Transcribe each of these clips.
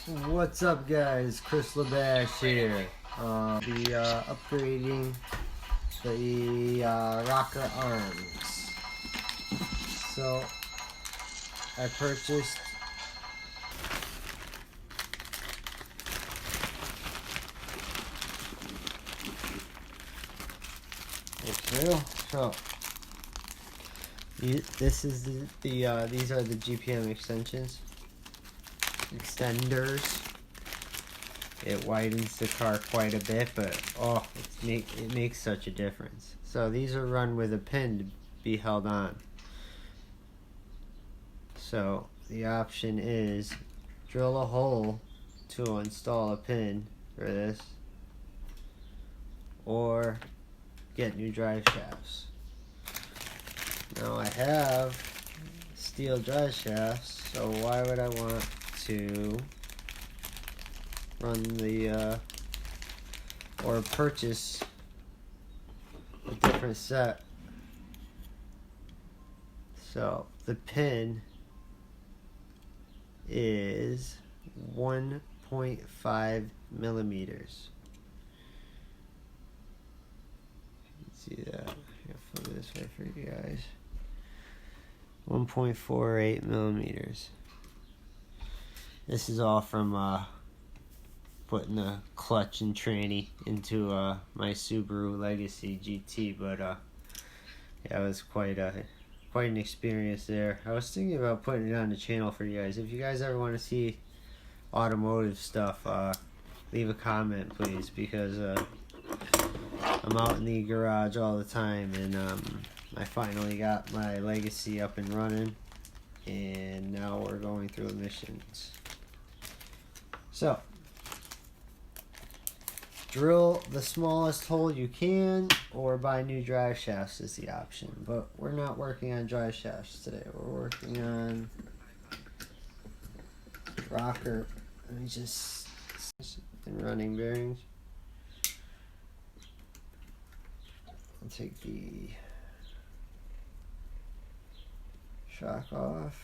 What's up, guys? Chris Labash here. Be upgrading the rocker arms. So I purchased this is these are the GPM extenders. It widens the car quite a bit, but it makes such a difference. So these are run with a pin to be held on. So the option is drill a hole to install a pin for this, or get new drive shafts. Now I have steel drive shafts, so why would I want to run the or purchase a different set? So the pin is 1.5 millimeters. You can see that. I'll flip this way for you guys. 1.48 millimeters. This is all from putting the clutch and tranny into my Subaru Legacy GT, but yeah, it was quite an experience there. I was thinking about putting it on the channel for you guys. If you guys ever want to see automotive stuff, leave a comment, please, because I'm out in the garage all the time, and I finally got my Legacy up and running, and now we're going through emissions. So drill the smallest hole you can, or buy new drive shafts is the option. But we're not working on drive shafts today. We're working on rocker. Let me just and running bearings. I'll take the shock off.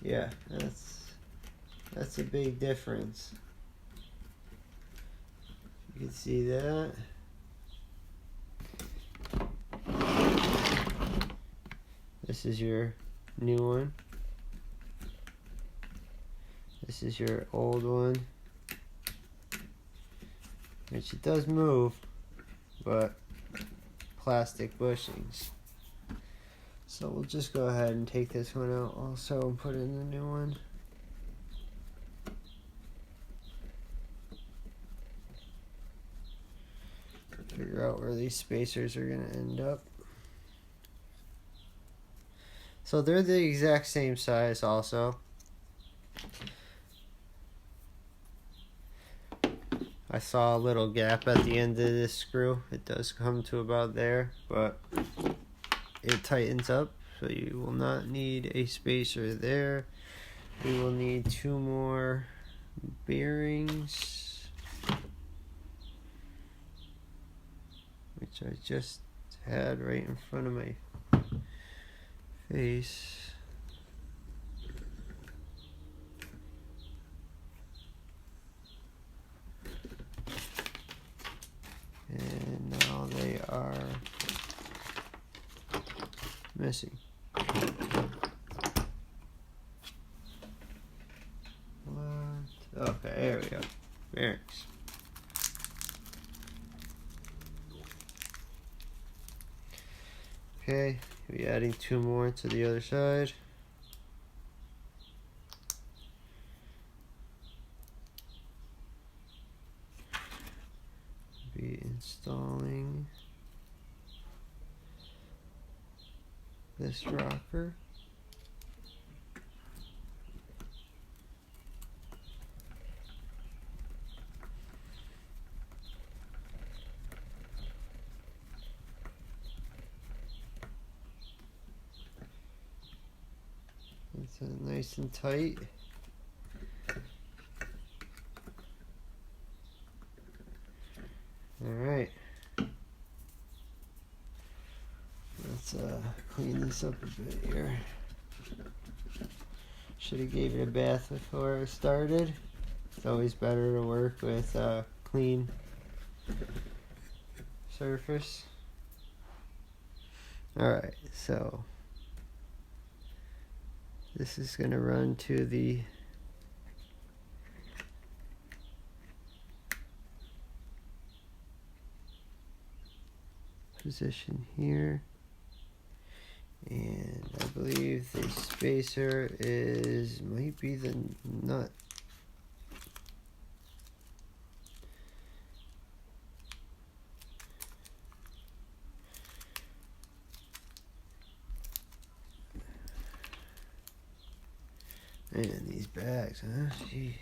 Yeah, that's a big difference. You can see that. This is your new one. This is your old one. Which it does move, but plastic bushings. So we'll just go ahead and take this one out also and put in the new one. Figure out where these spacers are going to end up. So they're the exact same size also. I saw a little gap at the end of this screw. It does come to about there, but it tightens up, so you will not need a spacer there. We will need 2 more bearings, which I just had right in front of my face. And now they are missing. What? Okay, there we go. Bearings. Okay, we'll be adding 2 more to the other side. Be installing this rocker. It's nice and tight. Alright. Let's clean this up a bit here. Should have gave it a bath before I started. It's always better to work with clean surface. Alright, so this is going to run to the position here, and I believe the spacer might be the nut. Man, these bags, huh? Jeez.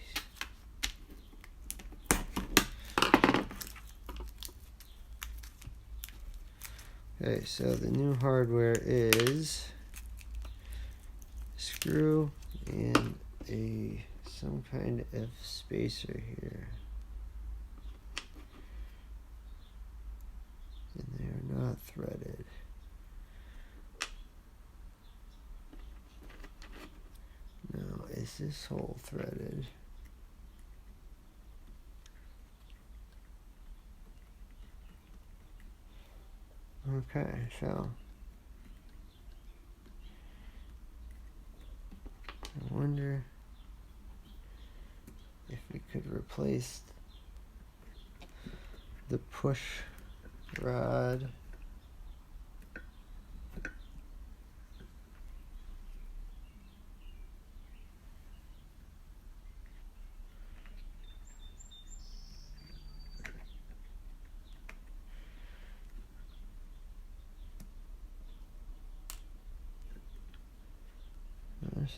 Okay, so the new hardware is screw and some kind of spacer here. And they are not threaded. Now, is this hole threaded? Okay, so I wonder if we could replace the push rod.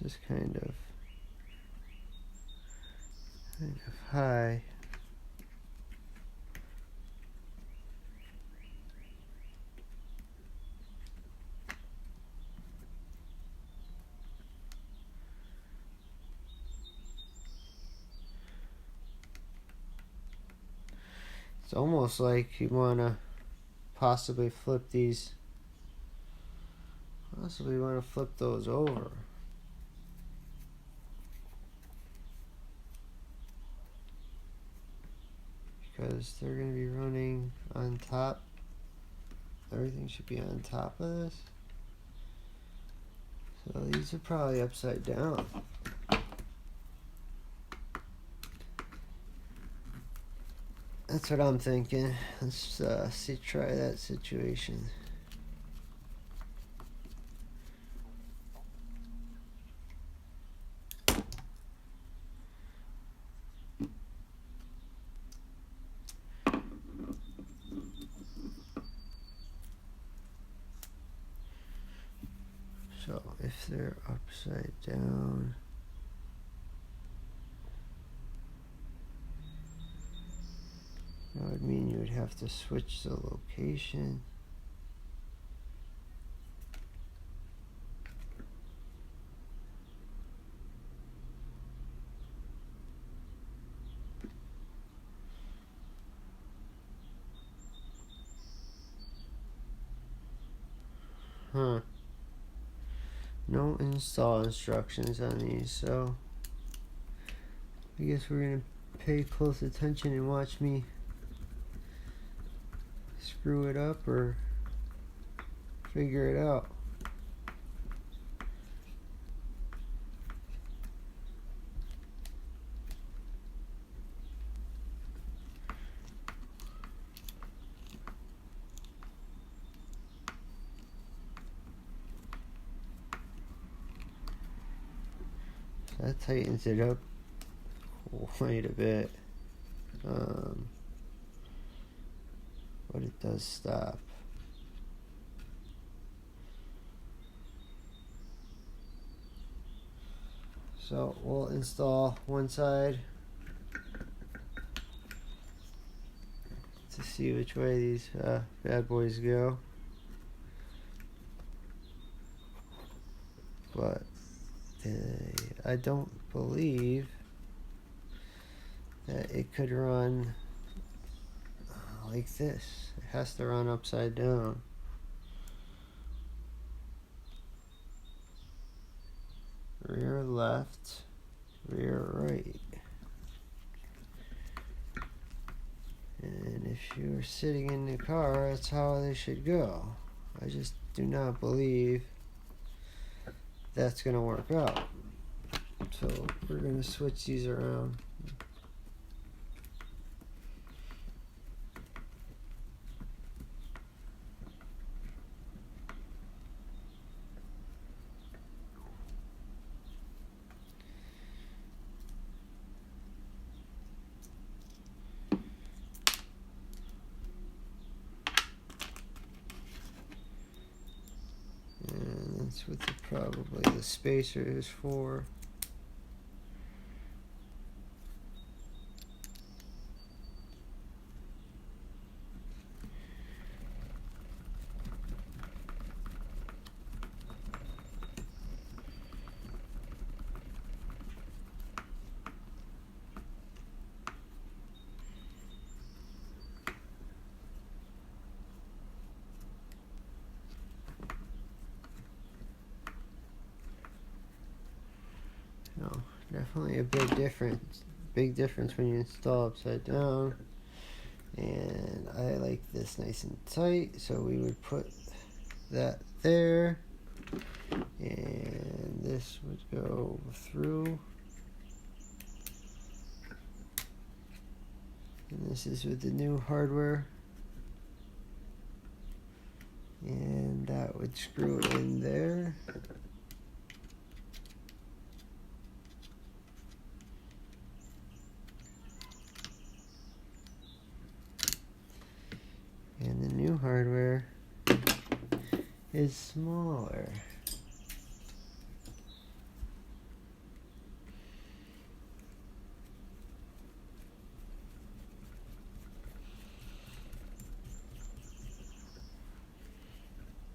This is kind of high. It's almost like you want to possibly flip these, flip those over. Because they're going to be running on top. Everything should be on top of this. So these are probably upside down. That's what I'm thinking. Let's try that situation. So if they're upside down, that would mean you would have to switch the location. Huh. No install instructions on these, so I guess we're gonna pay close attention and watch me screw it up or figure it out. That tightens it up quite a bit, but it does stop. So we'll install one side to see which way these bad boys go. But I don't believe that it could run like this. It has to run upside down. Rear left, rear right. And if you're sitting in the car, that's how they should go. I just do not believe that's going to work out. So we're going to switch these around. And that's what probably the spacer is for. No, definitely a big difference. Big difference when you install upside down. And I like this nice and tight, so we would put that there. And this would go through. And this is with the new hardware. And that would screw in there. And the new hardware is smaller.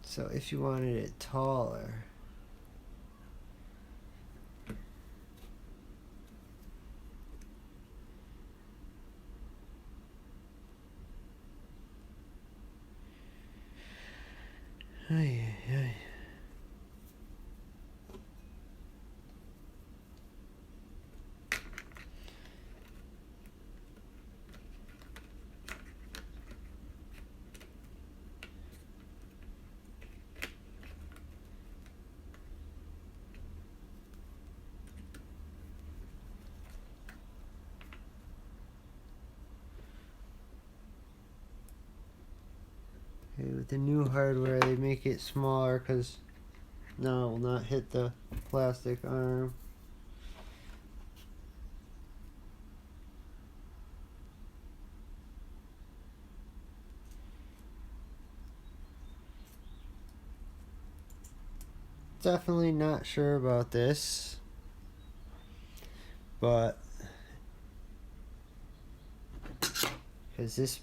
So if you wanted it taller, ay, ay. Okay, with the new hardware, they make it smaller because now it will not hit the plastic arm. Definitely not sure about this, but because this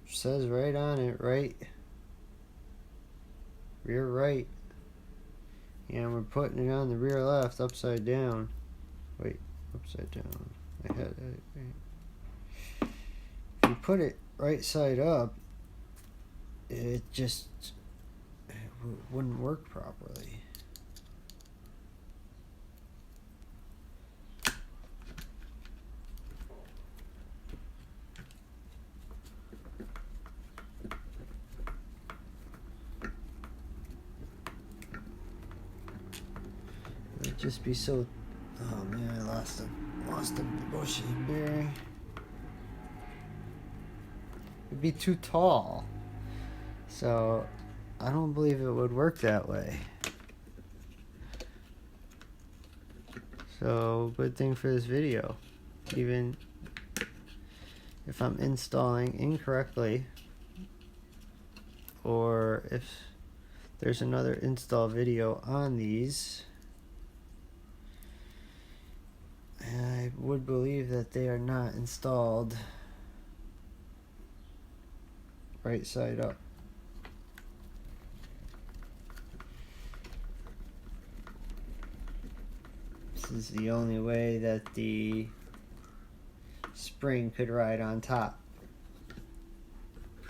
says right on it, right, rear right, and we're putting it on the rear left upside down. Wait, upside down. I had it. Right. If you put it right side up, it just wouldn't work properly. It'd just be so. Oh man, I lost a bushy bearing. It'd be too tall, so I don't believe it would work that way. So good thing for this video, even if I'm installing incorrectly, or if there's another install video on these, I would believe that they are not installed right side up. This is the only way that the spring could ride on top.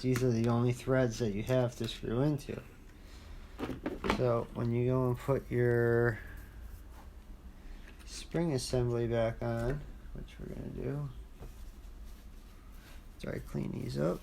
These are the only threads that you have to screw into. So when you go and put your spring assembly back on, which we're going to do, dry clean these up.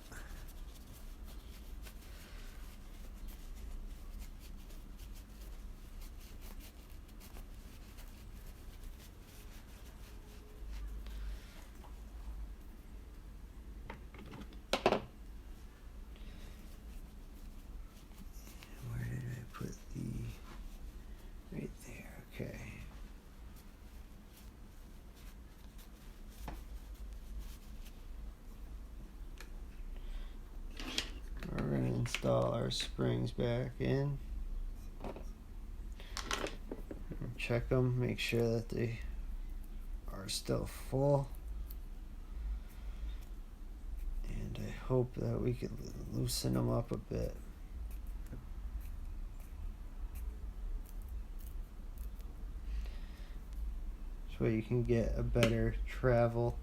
Where did I put the, right there, okay. We're going to install our springs back in. Check them, make sure that they are still full. And I hope that we can loosen them up a bit. So you can get a better travel.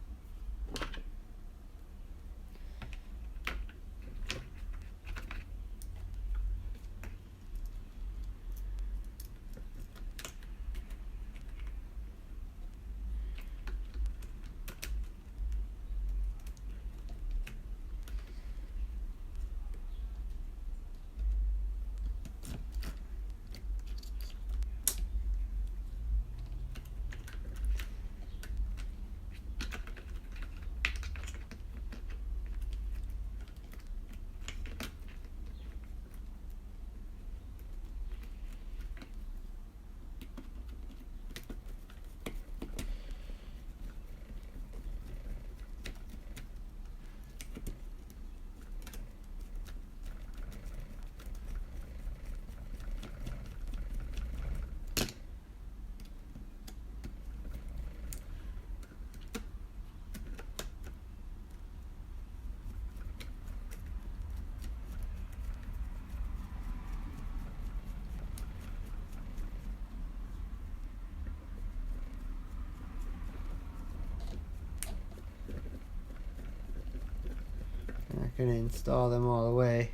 I'm not going to install them all the way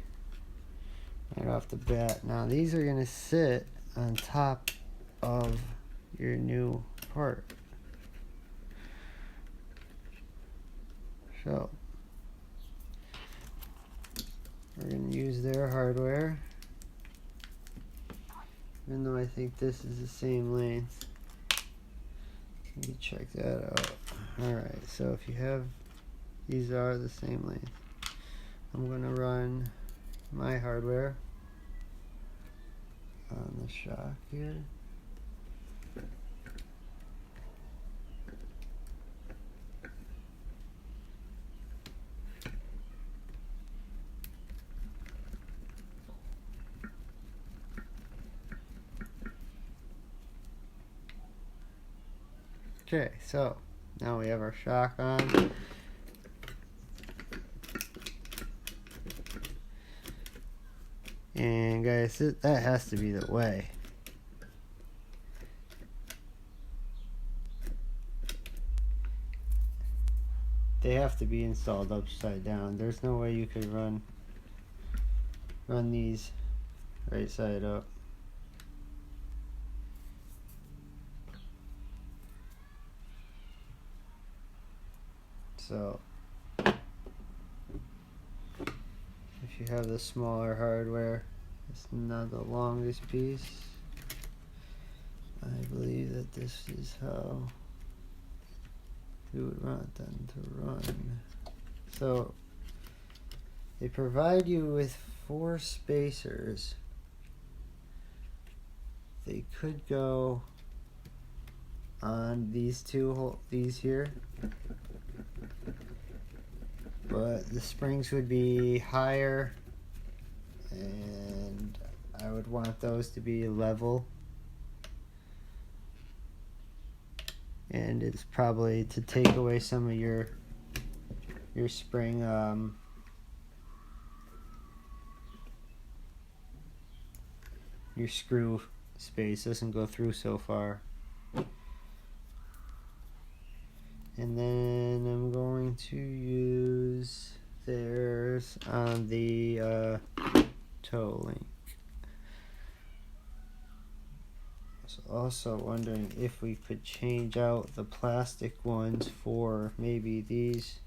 right off the bat. Now these are going to sit on top of your new part. So we're going to use their hardware, even though I think this is the same length. Let me check that out. Alright, so if you have, these are the same length. I'm going to run my hardware on the shock here. Okay, so now we have our shock on. And guys, that has to be the way. They have to be installed upside down. There's no way you could run these right side up. So if you have the smaller hardware, it's not the longest piece. I believe that this is how you would want them to run. So they provide you with 4 spacers. They could go on these these here, but the springs would be higher, and I would want those to be level. And it's probably to take away some of your spring your screw space doesn't go through so far. And then I'm going to use theirs on the toe link. Also wondering if we could change out the plastic ones for maybe these.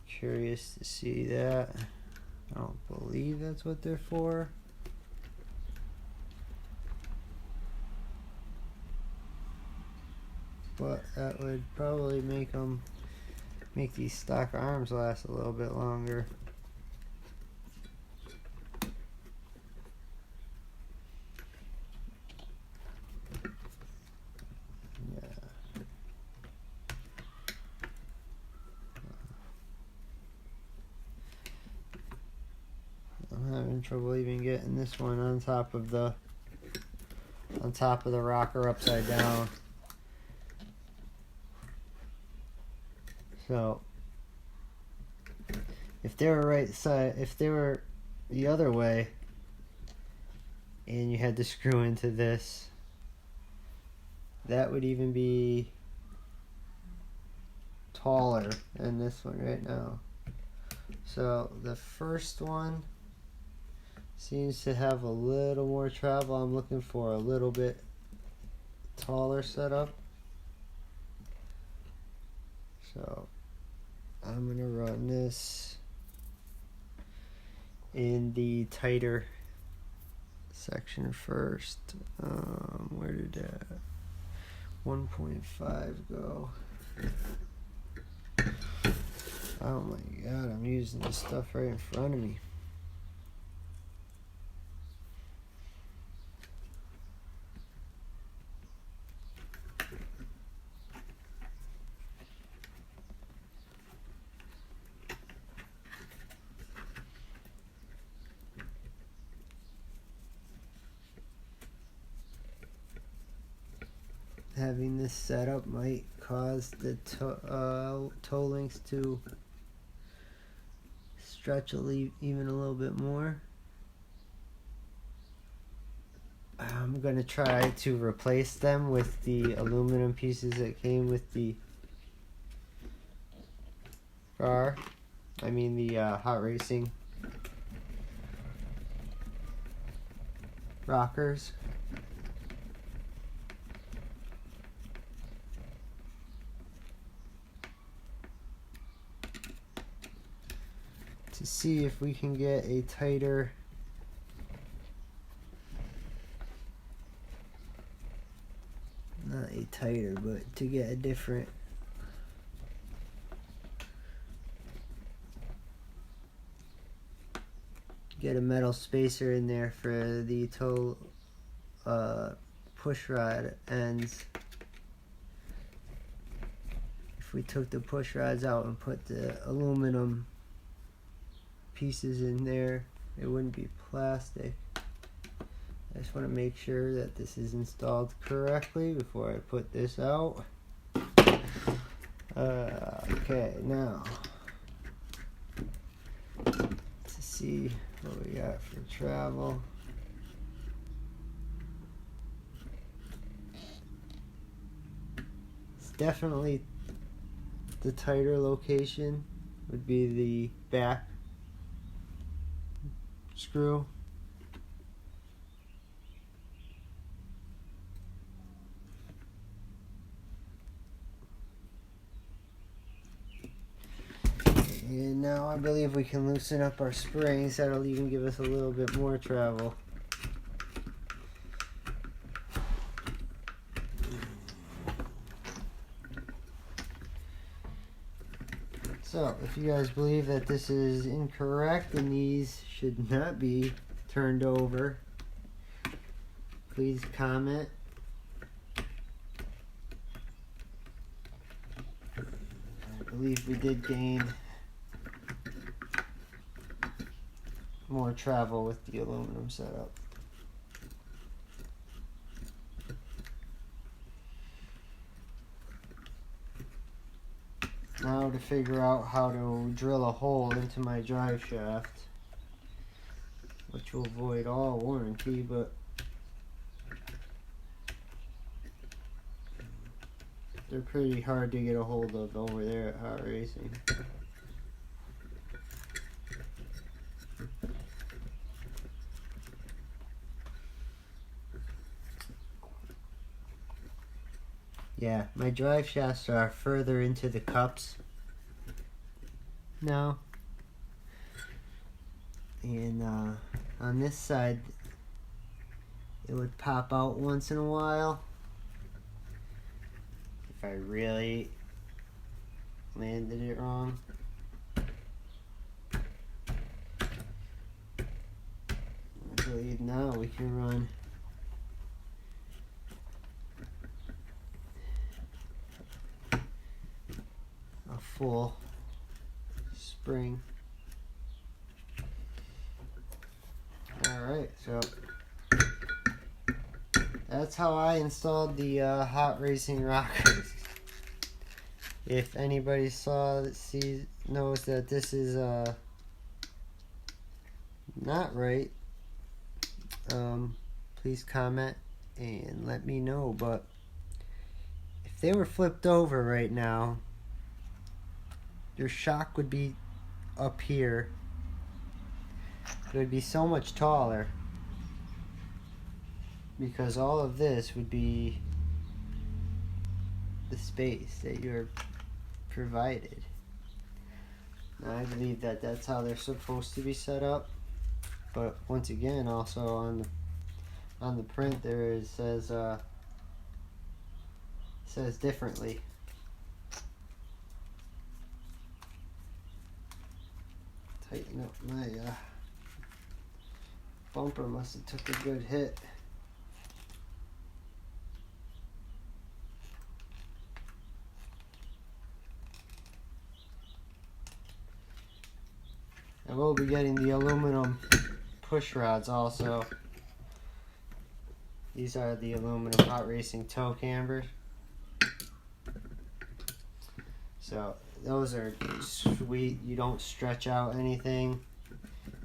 Curious to see that. I don't believe that's what they're for. But that would probably make these stock arms last a little bit longer. I'm having trouble even getting this one on top of the rocker upside down. So if they were right side, if they were the other way, and you had to screw into this, that would even be taller than this one right now. So the first one seems to have a little more travel. I'm looking for a little bit taller setup. So I'm gonna run this in the tighter section first. Where did that 1.5 go? Oh my god, I'm using this stuff right in front of me. Having this setup might cause the toe links to stretch even a little bit more. I'm going to try to replace them with the aluminum pieces that came with the car. I mean the Hot Racing rockers. To see if we can get a tighter but to get a different get a metal spacer in there for the toe push rod ends. If we took the push rods out and put the aluminum pieces in there, it wouldn't be plastic. I just want to make sure that this is installed correctly before I put this out. Okay, now to see what we got for travel. It's definitely the tighter location would be the back screw. And now I believe we can loosen up our springs. That'll even give us a little bit more travel. So, if you guys believe that this is incorrect and these should not be turned over, please comment. I believe we did gain more travel with the aluminum setup. Now to figure out how to drill a hole into my drive shaft, which will void all warranty, but they're pretty hard to get a hold of over there at Hot Racing. Yeah, my drive shafts are further into the cups now. And on this side, it would pop out once in a while. If I really landed it wrong. I believe now we can run a full spring. Alright, so that's how I installed the Hot Racing rockers. If anybody knows that this is not right, please comment and let me know. But if they were flipped over right now, your shock would be up here. It would be so much taller because all of this would be the space that you're provided. Now, I believe that that's how they're supposed to be set up, but once again, also on the print there it says differently. Tighten up my bumper. Must have took a good hit. I will be getting the aluminum push rods also. These are the aluminum Hot Racing toe cambers. So those are sweet. You don't stretch out anything.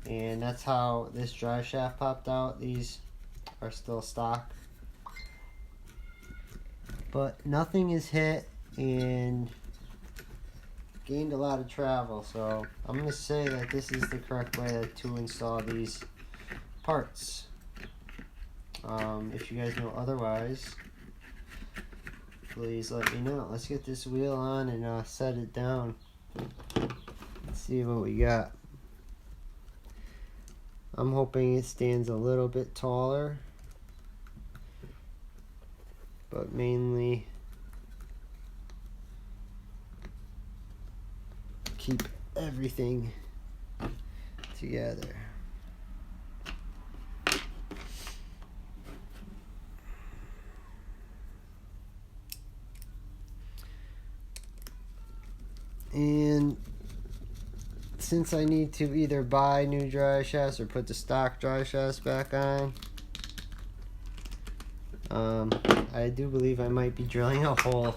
And that's how this drive shaft popped out. These are still stock. But nothing is hit and gained a lot of travel. So I'm going to say that this is the correct way to install these parts. If you guys know otherwise, please let me know. Let's get this wheel on and set it down. Let's see what we got. I'm hoping it stands a little bit taller, but mainly keep everything together. And since I need to either buy new drive shafts or put the stock drive shafts back on, I do believe I might be drilling a hole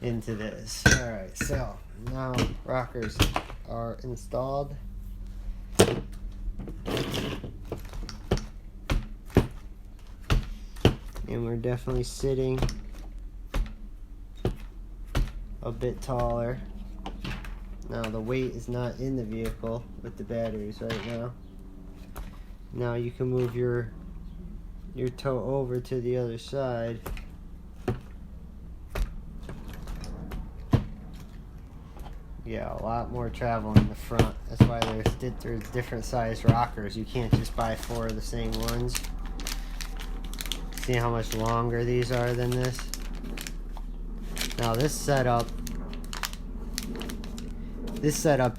into this. Alright, so now rockers are installed. And we're definitely sitting a bit taller. Now the weight is not in the vehicle with the batteries right now. Now you can move your toe over to the other side. Yeah, a lot more travel in the front. That's why there's different size rockers. You can't just buy 4 of the same ones. See how much longer these are than this? Now this setup,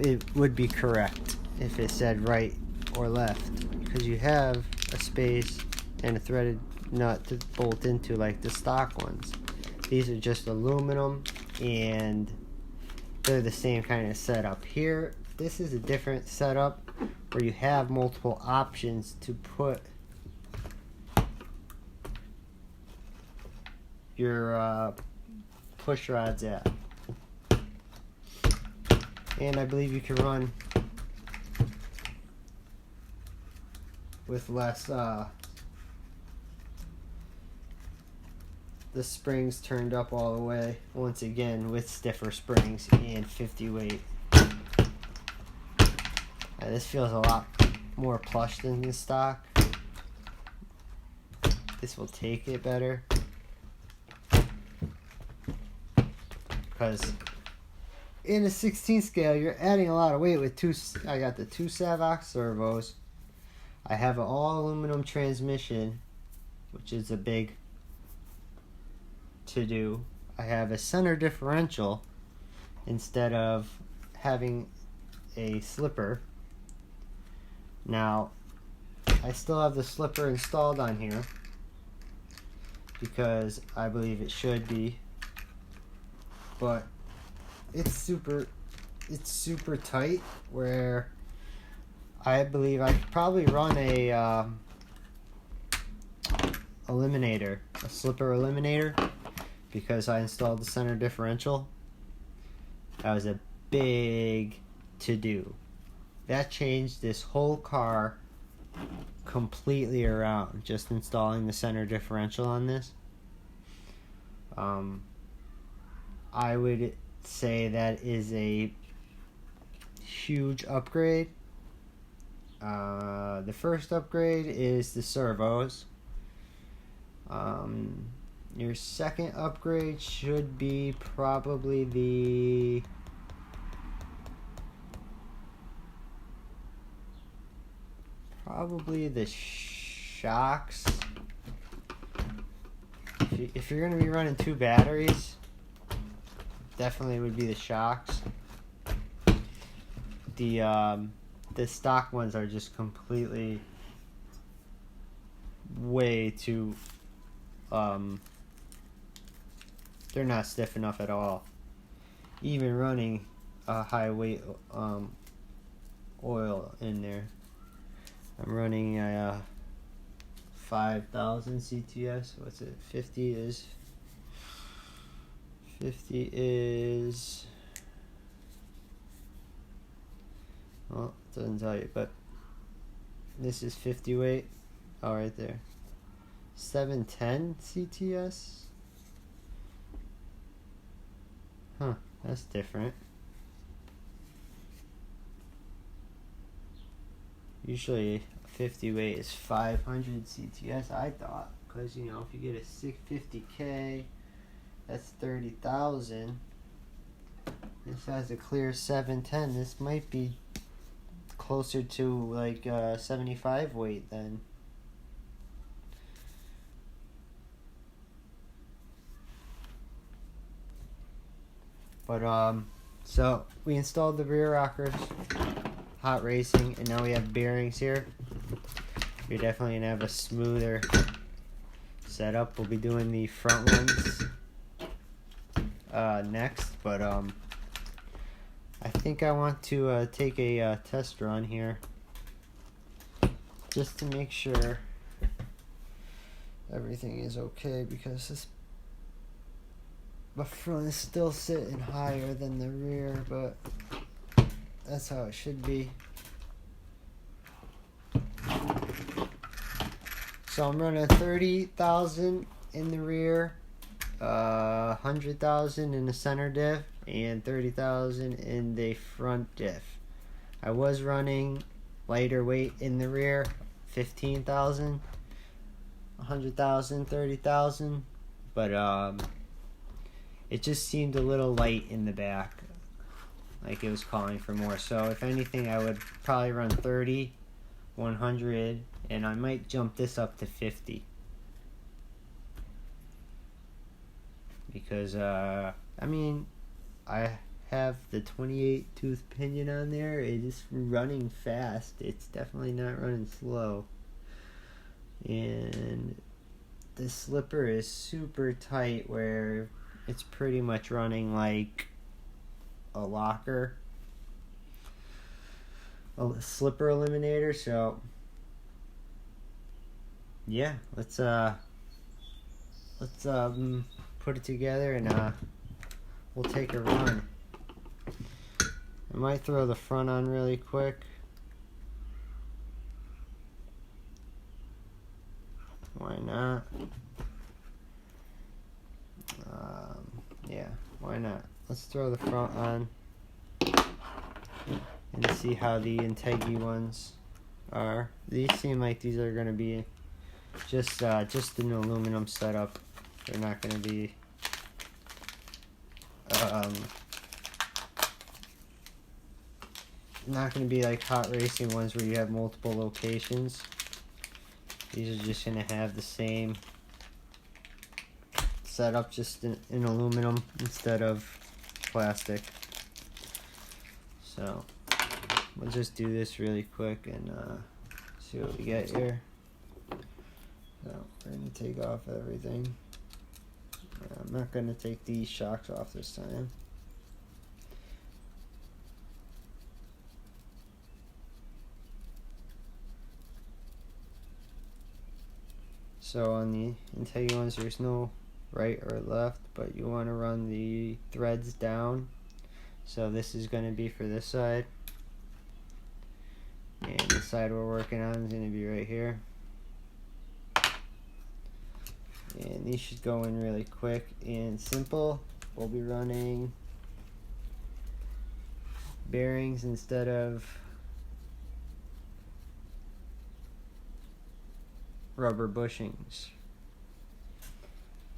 it would be correct if it said right or left, because you have a space and a threaded nut to bolt into like the stock ones. These are just aluminum and they're the same kind of setup. Here, this is a different setup where you have multiple options to put your push rods at. And I believe you can run with less the springs turned up all the way once again with stiffer springs and 50 weight. This feels a lot more plush than the stock. This will take it better because in a 16 scale you're adding a lot of weight with I got the two Savox servos. I have an all aluminum transmission, which is a big to do. I have a center differential instead of having a slipper. Now I still have the slipper installed on here because I believe it should be, but it's super tight where I believe I could probably run a eliminator, a slipper eliminator, because I installed the center differential. That was a big to do. That changed this whole car completely around, just installing the center differential on this. I would say that is a huge upgrade. The first upgrade is the servos. Your second upgrade should be probably the shocks. If you're going to be running two batteries, definitely would be the shocks. The stock ones are just completely way too they're not stiff enough at all. Even running a high weight oil in there. I'm running a 5,000 CTS. What's it? 50 is well, it doesn't tell you, but this is 50 weight. Oh, right there. 710 CTS. Huh, that's different. Usually 50 weight is 500 CTS, I thought, because if you get a 650K, that's 30,000. This has a clear 710. This might be closer to like 75 weight then. But so we installed the rear rockers, hot racing, and now we have bearings here. We're definitely gonna have a smoother setup. We'll be doing the front ones next, but I think I want to take a test run here just to make sure everything is okay, because the front is still sitting higher than the rear, but that's how it should be. So I'm running 30,000 in the rear, 100,000 in the center diff, and 30,000 in the front diff. I was running lighter weight in the rear, 15,000, 100,000, 30,000, but it just seemed a little light in the back, like it was calling for more. So if anything, I would probably run 30, 100, and I might jump this up to 50. Because, I have the 28 tooth pinion on there. It is running fast. It's definitely not running slow. And the slipper is super tight where it's pretty much running like a locker, a slipper eliminator. So yeah, let's put it together and we'll take a run. I might throw the front on really quick. Why not? why not? Let's throw the front on and see how the Integi ones are. These seem like these are going to be just an aluminum setup. They're not going to be like hot racing ones where you have multiple locations. These are just going to have the same setup, just in aluminum instead of plastic. So we'll just do this really quick and see what we get here. So we're going to take off everything. I'm not going to take these shocks off this time. So on the Integi ones, there's no right or left, but you want to run the threads down. So this is going to be for this side, and the side we're working on is going to be right here. And these should go in really quick and simple. We'll be running bearings instead of rubber bushings.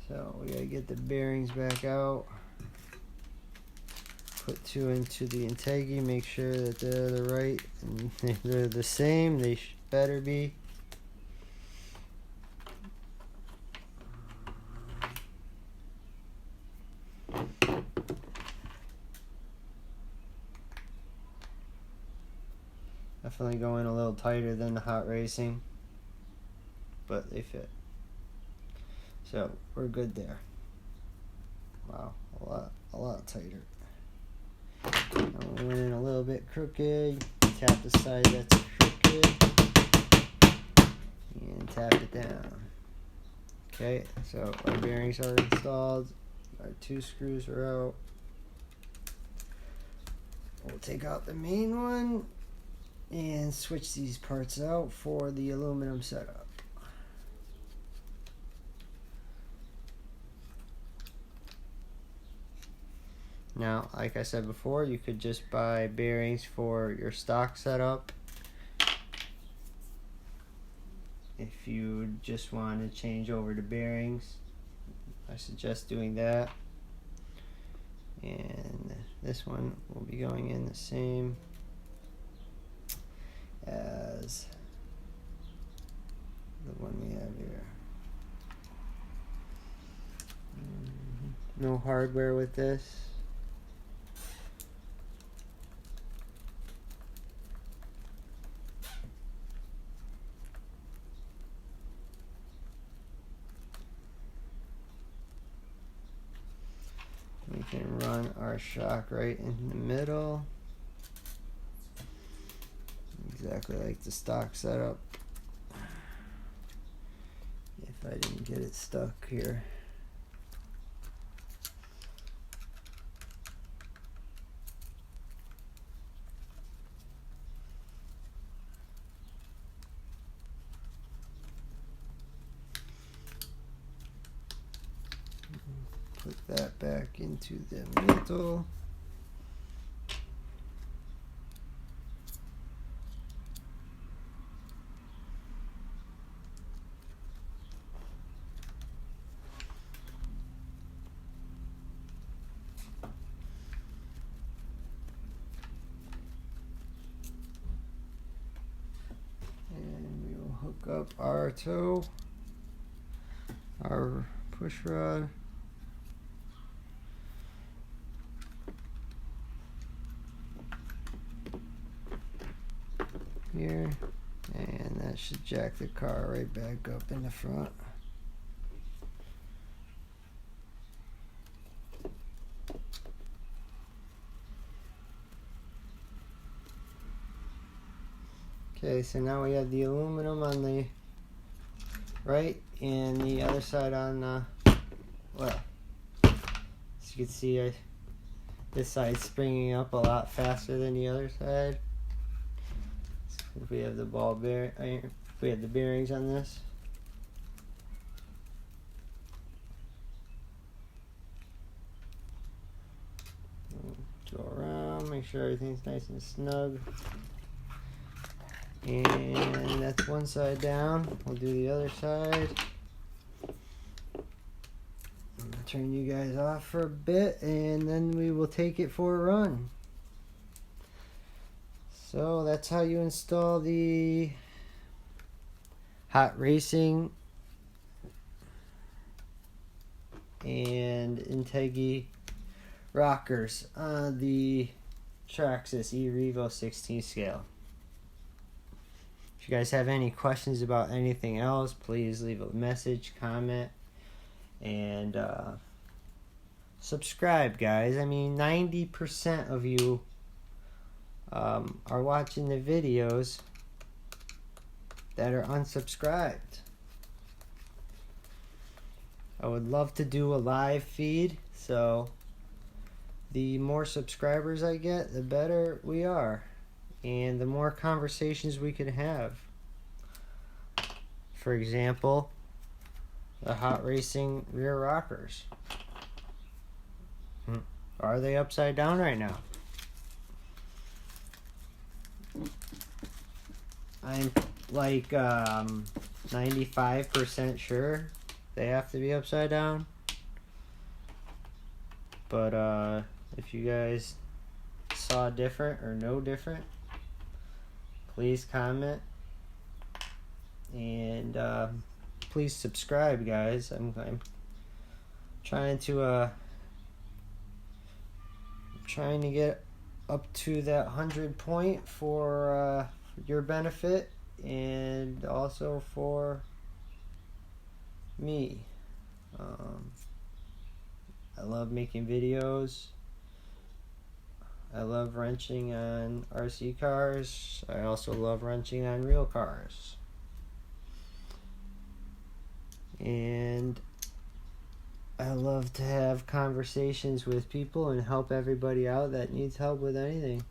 So we gotta get the bearings back out. Put 2 into the Integi, make sure that they're the right, and if they're the same, they better be. Definitely going a little tighter than the hot racing, but they fit. So we're good there. Wow, a lot tighter. Now we went in a little bit crooked. Tap the side that's crooked and tap it down. Okay, so our bearings are installed. Our 2 screws are out. We'll take out the main one and switch these parts out for the aluminum setup. Now, like I said before, you could just buy bearings for your stock setup. If you just want to change over to bearings, I suggest doing that. And this one will be going in the same as the one we have here. No hardware with this. We can run our shock right in the middle, exactly like the stock setup. If I didn't get it stuck here. Put that back into the middle. And we will hook up our toe, our push rod. Here, and that should jack the car right back up in the front. Okay, so now we have the aluminum on the right and the other side on the left. As you can see, this side's springing up a lot faster than the other side. If we have the ball bearing, if we have the bearings on this. make sure everything's nice and snug. And that's one side down. We'll do the other side. I'm gonna turn you guys off for a bit, and then we will take it for a run. So that's how you install the hot racing and Integi rockers on the Traxxas erevo 16 scale. If you guys have any questions about anything else, please leave a message, comment, and subscribe, guys. I mean, 90% of you are watching the videos that are unsubscribed. I would love to do a live feed, so the more subscribers I get, the better we are, and the more conversations we can have. For example, the hot racing rear rockers. Are they upside down right now? I'm like 95% sure they have to be upside down. But if you guys saw different or know different, please comment, and please subscribe, guys. I'm trying to get up to that 100 point for your benefit, and also for me. I love making videos. I love wrenching on RC cars. I also love wrenching on real cars. And I love to have conversations with people and help everybody out that needs help with anything.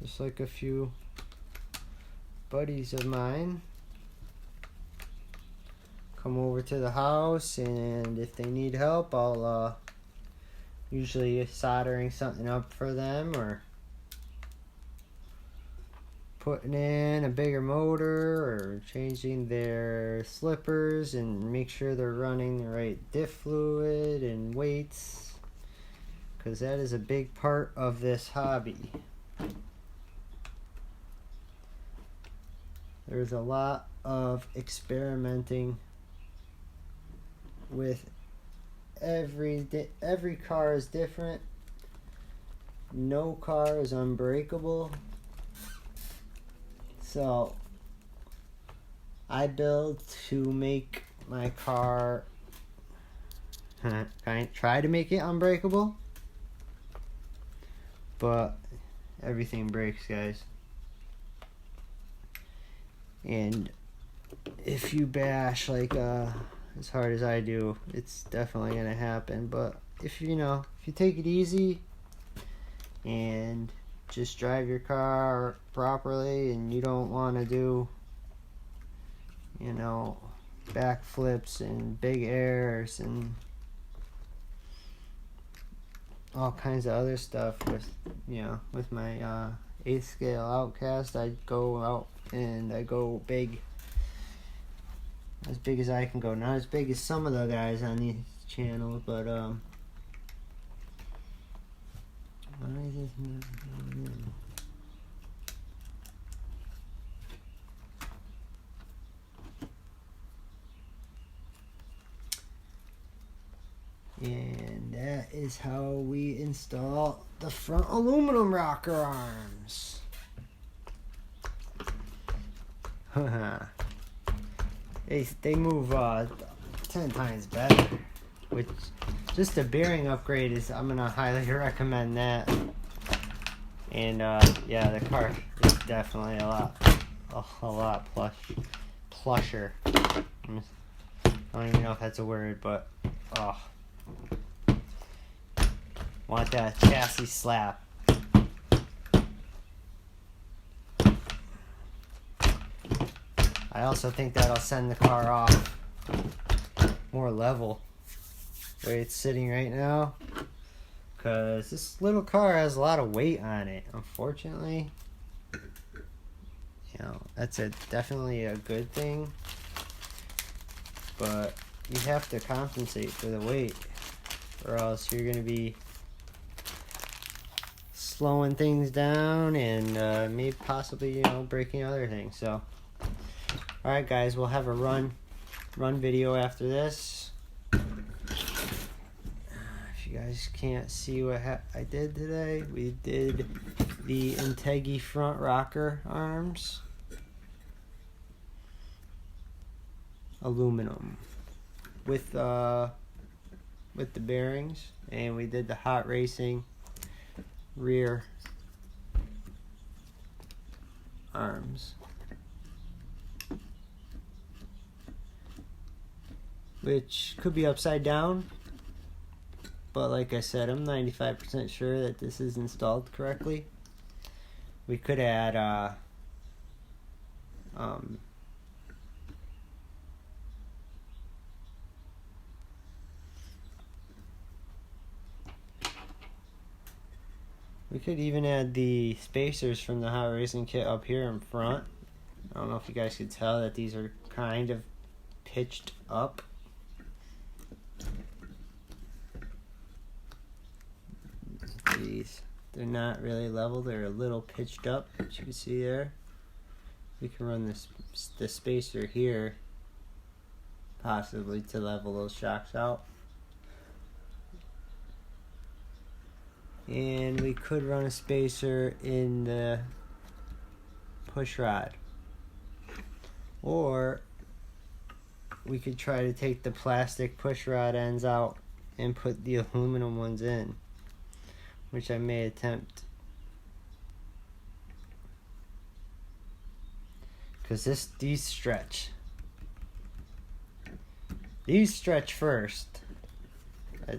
Just like a few buddies of mine come over to the house, and if they need help, I'll usually soldering something up for them, or putting in a bigger motor, or changing their slippers and make sure they're running the right diff fluid and weights, because that is a big part of this hobby. There's a lot of experimenting with every car is different. No car is unbreakable. So I build to make my car try to make it unbreakable, but everything breaks, guys. And if you bash like as hard as I do, it's definitely gonna happen. But if you take it easy and just drive your car properly, and you don't want to do backflips and big airs and all kinds of other stuff with my 8th scale Outcast, I go out and I go big, as big as I can go. Not as big as some of the guys on these channels, but why is this not going in? And that is how we install the front aluminum rocker arms. They move 10 times better, which just a bearing upgrade is, I'm gonna highly recommend that. And yeah, the car is definitely a lot plusher. I don't even know if that's a word, but want that chassis slap. I also think that'll send the car off more level the way it's sitting right now, because this little car has a lot of weight on it, unfortunately. You know, that's definitely a good thing, but you have to compensate for the weight, or else you're going to be slowing things down and maybe possibly, you know, breaking other things. So alright guys, we'll have a run video after this. If you guys can't see what I did today, we did the Integi front rocker arms, aluminum with the bearings, and we did the hot racing rear arms, which could be upside down, but like I said, I'm 95% sure that this is installed correctly. We could add we could even add the spacers from the hot racing kit up here in front. I don't know if you guys could tell that these are kind of pitched up. They're not really level, they're a little pitched up, as you can see there. We can run the spacer here, possibly to level those shocks out. And we could run a spacer in the push rod. Or we could try to take the plastic push rod ends out and put the aluminum ones in, which I may attempt. Because these stretch. These stretch first.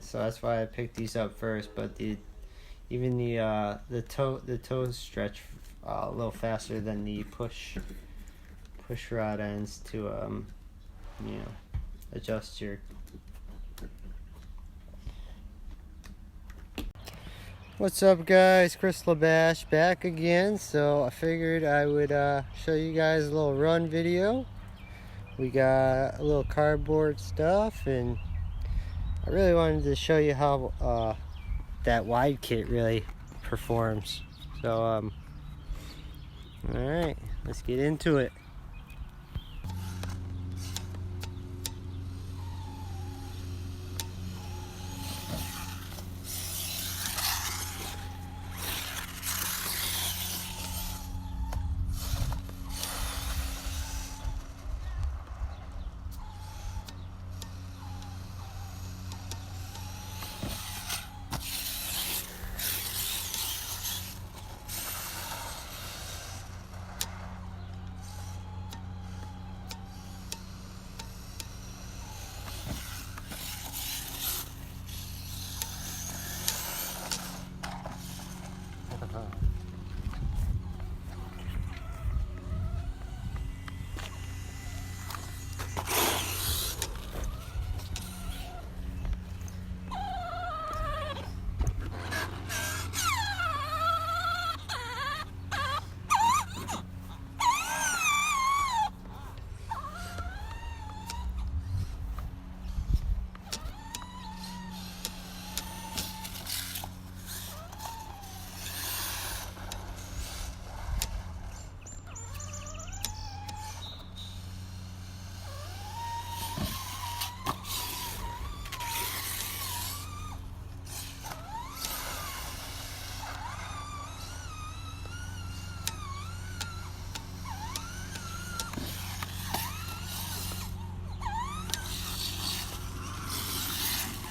So that's why I picked these up first, but even the toes stretch a little faster than the push rod ends to you know, adjust your. What's up guys, Chris Labash back again. So I figured I would show you guys a little run video. We got a little cardboard stuff, and I really wanted to show you how that wide kit really performs. So alright, let's get into it.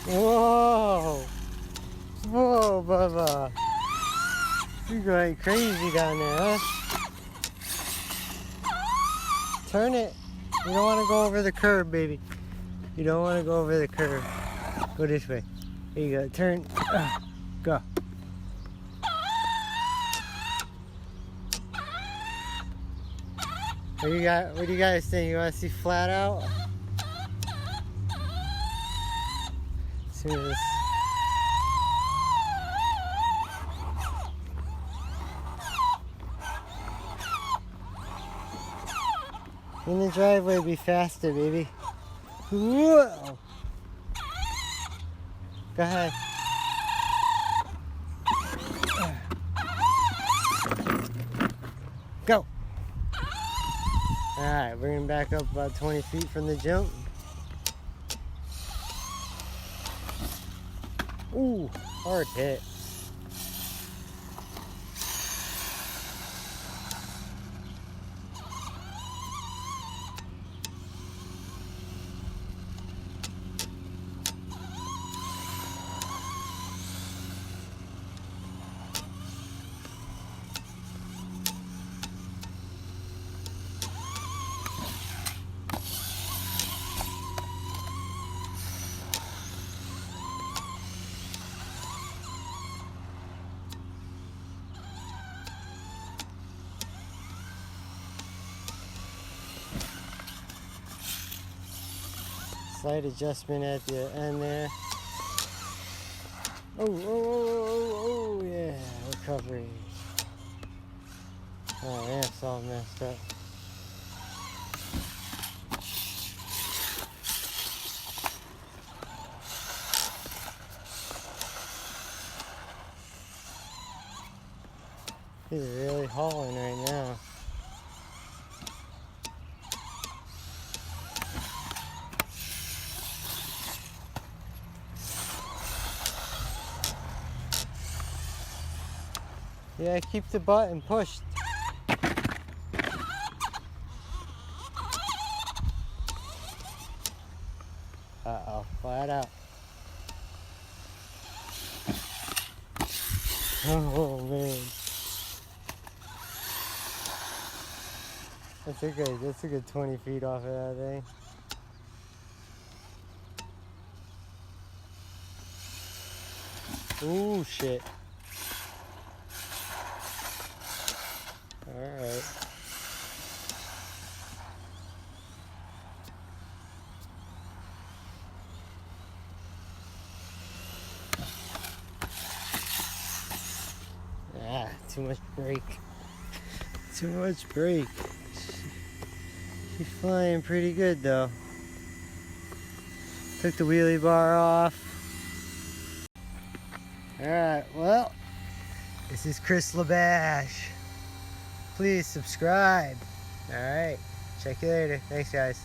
Whoa! Whoa, Bubba! You're going crazy down there, huh? Turn it! You don't want to go over the curb, baby. You don't want to go over the curb. Go this way. Here you go. Turn. Go. What do you guys think? You want to see flat out? See this. In the driveway, be faster, baby. Whoa! Go ahead. Go! Alright, we're gonna back up about 20 feet from the jump. Ooh, hard hit. Slight adjustment at the end there. Oh, yeah, recovery. Oh, ramp's all messed up. He's really hauling right now. Yeah, keep the button pushed. Uh-oh, flat out. Oh, man. That's a good 20 feet off of that thing. Ooh, shit. Alright. Ah, too much brake. Too much brake. She's flying pretty good though. Took the wheelie bar off. Alright, well, this is Chris LaBash. Please subscribe. Alright, check you later. Thanks, guys.